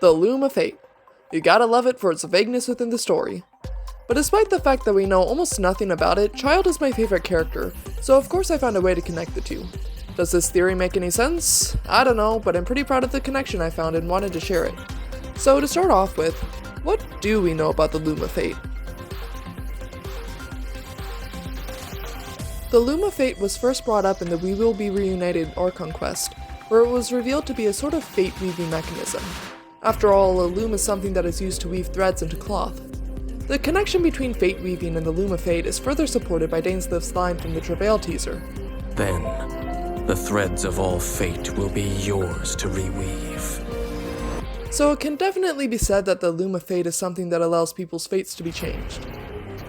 The Loom of Fate. You gotta love it for its vagueness within the story. But despite the fact that we know almost nothing about it, Childe is my favorite character, so of course I found a way to connect the two. Does this theory make any sense? I don't know, but I'm pretty proud of the connection I found and wanted to share it. So to start off with, what do we know about the Loom of Fate? The Loom of Fate was first brought up in the We Will Be Reunited Archon quest, where it was revealed to be a sort of fate-weaving mechanism. After all, a loom is something that is used to weave threads into cloth. The connection between fate weaving and the Loom of Fate is further supported by Dainsleif's line from the Travail teaser. Then, the threads of all fate will be yours to reweave. So it can definitely be said that the Loom of Fate is something that allows people's fates to be changed.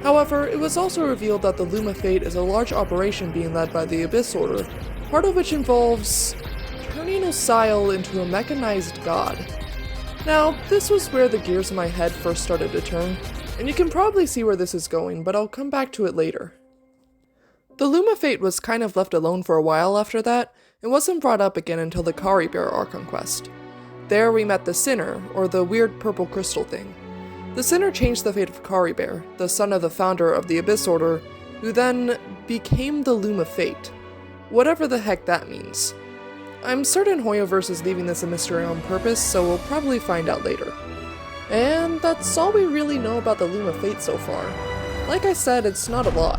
However, it was also revealed that the Loom of Fate is a large operation being led by the Abyss Order, part of which involves turning Osial into a mechanized god. Now, this was where the gears in my head first started to turn, and you can probably see where this is going, but I'll come back to it later. The Loom of Fate was kind of left alone for a while after that, and wasn't brought up again until the Kari Bear Archon quest. There we met the Sinner, or the weird purple crystal thing. The Sinner changed the fate of Kari Bear, the son of the founder of the Abyss Order, who then became the Loom of Fate. Whatever the heck that means. I'm certain Hoyoverse is leaving this a mystery on purpose, so we'll probably find out later. And that's all we really know about the Loom of Fate so far. Like I said, it's not a lot.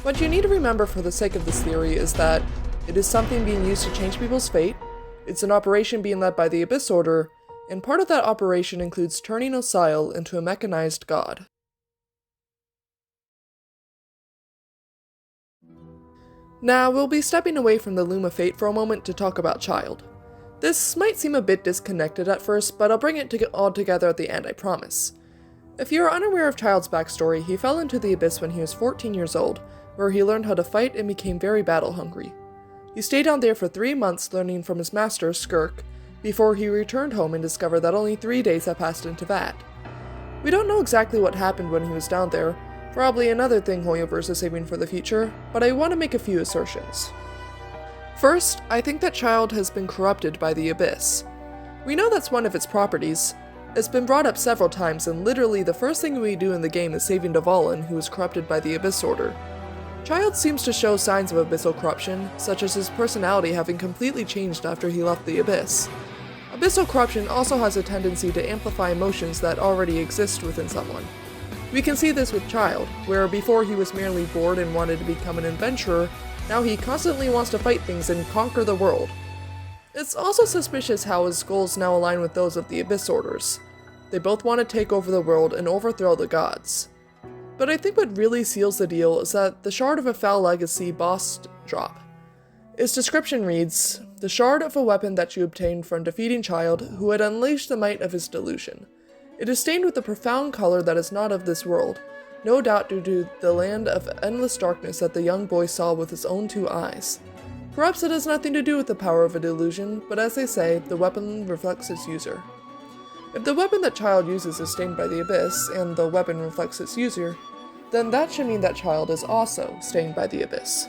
What you need to remember for the sake of this theory is that it is something being used to change people's fate, it's an operation being led by the Abyss Order, and part of that operation includes turning Osial into a mechanized god. Now, we'll be stepping away from the Loom of Fate for a moment to talk about Childe. This might seem a bit disconnected at first, but I'll bring it all together at the end, I promise. If you're unaware of Childe's backstory, he fell into the Abyss when he was 14 years old, where he learned how to fight and became very battle-hungry. He stayed down there for 3 months learning from his master, Skirk, before he returned home and discovered that only 3 days had passed in Teyvat. We don't know exactly what happened when he was down there, probably another thing Hoyoverse is saving for the future, but I want to make a few assertions. First, I think that Childe has been corrupted by the Abyss. We know that's one of its properties. It's been brought up several times, and literally the first thing we do in the game is saving Dvalin, who was corrupted by the Abyss Order. Childe seems to show signs of abyssal corruption, such as his personality having completely changed after he left the Abyss. Abyssal corruption also has a tendency to amplify emotions that already exist within someone. We can see this with Childe, where before he was merely bored and wanted to become an adventurer, now he constantly wants to fight things and conquer the world. It's also suspicious how his goals now align with those of the Abyss Orders. They both want to take over the world and overthrow the gods. But I think what really seals the deal is that the Shard of a Foul Legacy boss drop. Its description reads, "The shard of a weapon that you obtained from defeating Childe, who had unleashed the might of his delusion. It is stained with a profound color that is not of this world, no doubt due to the land of endless darkness that the young boy saw with his own 2 eyes. Perhaps it has nothing to do with the power of a delusion, but as they say, the weapon reflects its user." If the weapon that Childe uses is stained by the Abyss, and the weapon reflects its user, then that should mean that Childe is also stained by the Abyss.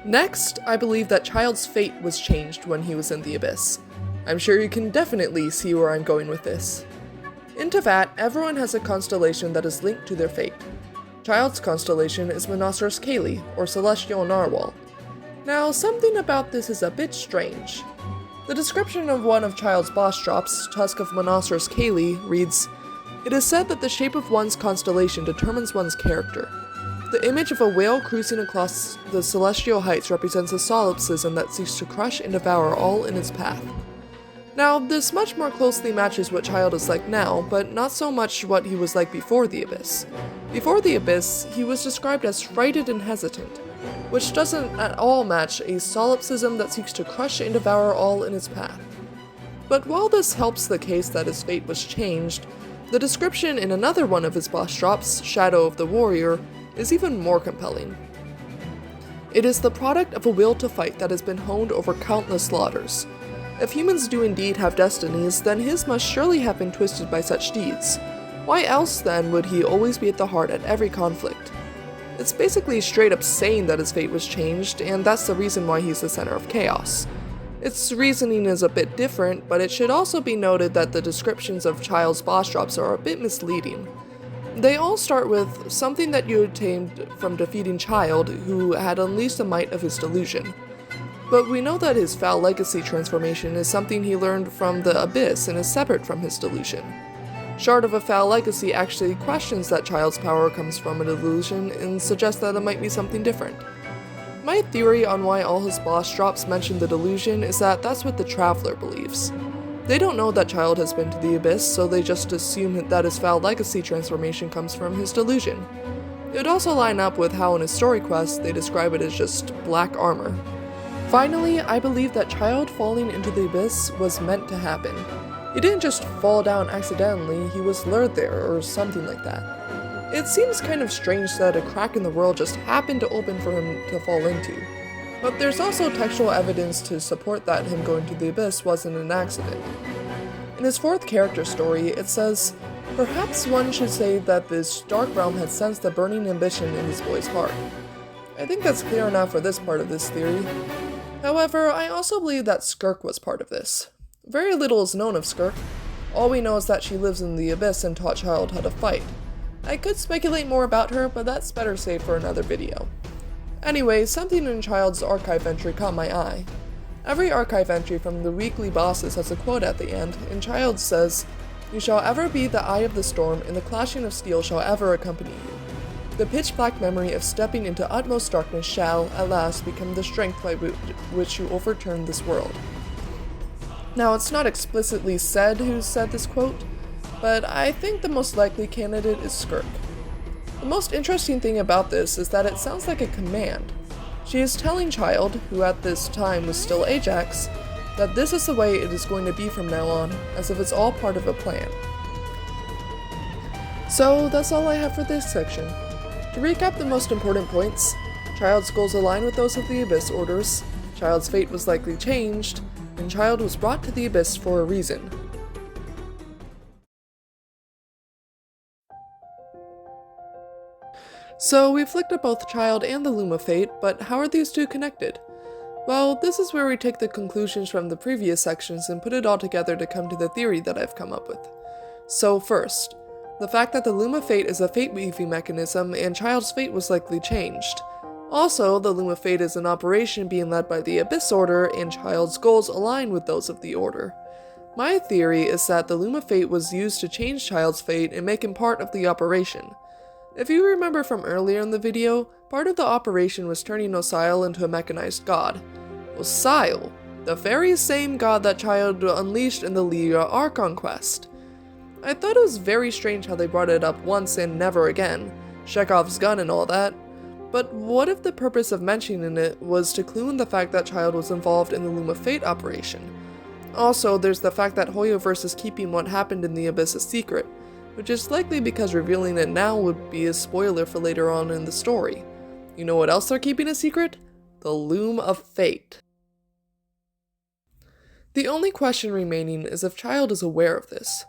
Next, I believe that Childe's fate was changed when he was in the Abyss. I'm sure you can definitely see where I'm going with this. In Teyvat, everyone has a constellation that is linked to their fate. Childe's constellation is Monossa's Caelly, or Celestial Narwhal. Now, something about this is a bit strange. The description of one of Childe's boss drops, Tusk of Monossa's Caelly, reads, "It is said that the shape of one's constellation determines one's character. The image of a whale cruising across the celestial heights represents a solipsism that seeks to crush and devour all in its path." Now, this much more closely matches what Childe is like now, but not so much what he was like before the Abyss. Before the Abyss, he was described as frightened and hesitant, which doesn't at all match a solipsism that seeks to crush and devour all in its path. But while this helps the case that his fate was changed, the description in another one of his boss drops, Shadow of the Warrior, is even more compelling. It is the product of a will to fight that has been honed over countless slaughters. If humans do indeed have destinies, then his must surely have been twisted by such deeds. Why else then would he always be at the heart at every conflict? It's basically straight up saying that his fate was changed, and that's the reason why he's the center of chaos. Its reasoning is a bit different, but it should also be noted that the descriptions of Childe's boss drops are a bit misleading. They all start with something that you obtained from defeating Childe, who had unleashed the might of his delusion. But we know that his foul legacy transformation is something he learned from the Abyss and is separate from his delusion. Shard of a Foul Legacy actually questions that Childe's power comes from a delusion and suggests that it might be something different. My theory on why all his boss drops mention the delusion is that that's what the Traveler believes. They don't know that Childe has been to the Abyss, so they just assume that his Foul Legacy transformation comes from his delusion. It would also line up with how in his story quest they describe it as just black armor. Finally, I believe that Childe falling into the Abyss was meant to happen. He didn't just fall down accidentally, he was lured there, or something like that. It seems kind of strange that a crack in the world just happened to open for him to fall into. But there's also textual evidence to support that him going to the Abyss wasn't an accident. In his fourth character story, it says, "Perhaps one should say that this dark realm had sensed the burning ambition in this boy's heart." I think that's clear enough for this part of this theory. However, I also believe that Skirk was part of this. Very little is known of Skirk. All we know is that she lives in the Abyss and taught Childe how to fight. I could speculate more about her, but that's better saved for another video. Anyway, something in Childe's archive entry caught my eye. Every archive entry from the weekly bosses has a quote at the end, and Childe says, "You shall ever be the eye of the storm, and the clashing of steel shall ever accompany you. The pitch-black memory of stepping into utmost darkness shall, at last, become the strength by which you overturn this world." Now, it's not explicitly said who said this quote, but I think the most likely candidate is Skirk. The most interesting thing about this is that it sounds like a command. She is telling Childe, who at this time was still Ajax, that this is the way it is going to be from now on, as if it's all part of a plan. So that's all I have for this section. To recap the most important points, Childe's goals align with those of the Abyss orders, Childe's fate was likely changed, and Childe was brought to the Abyss for a reason. So we've looked at both Childe and the Loom of Fate, but how are these two connected? Well, this is where we take the conclusions from the previous sections and put it all together to come to the theory that I've come up with. So first, the fact that the Loom of Fate is a fate-weaving mechanism and Childe's fate was likely changed. Also, the Loom of Fate is an operation being led by the Abyss Order and Childe's goals align with those of the Order. My theory is that the Loom of Fate was used to change Childe's fate and make him part of the operation. If you remember from earlier in the video, part of the operation was turning Osial into a mechanized god. Osial, the very same god that Childe unleashed in the Lyra Archon quest. I thought it was very strange how they brought it up once and never again, Chekhov's gun and all that, but what if the purpose of mentioning it was to clue in the fact that Childe was involved in the Loom of Fate operation? Also, there's the fact that Hoyoverse is keeping what happened in the Abyss a secret, which is likely because revealing it now would be a spoiler for later on in the story. You know what else they're keeping a secret? The Loom of Fate. The only question remaining is if Childe is aware of this.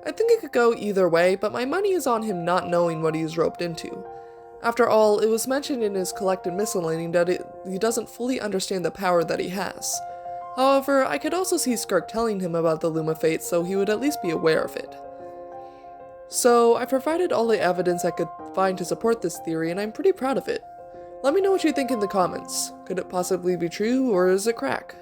I think it could go either way, but my money is on him not knowing what he's roped into. After all, it was mentioned in his collected miscellany that he doesn't fully understand the power that he has. However, I could also see Skirk telling him about the Loom of Fate, so he would at least be aware of it. So, I provided all the evidence I could find to support this theory, and I'm pretty proud of it. Let me know what you think in the comments. Could it possibly be true, or is it crack?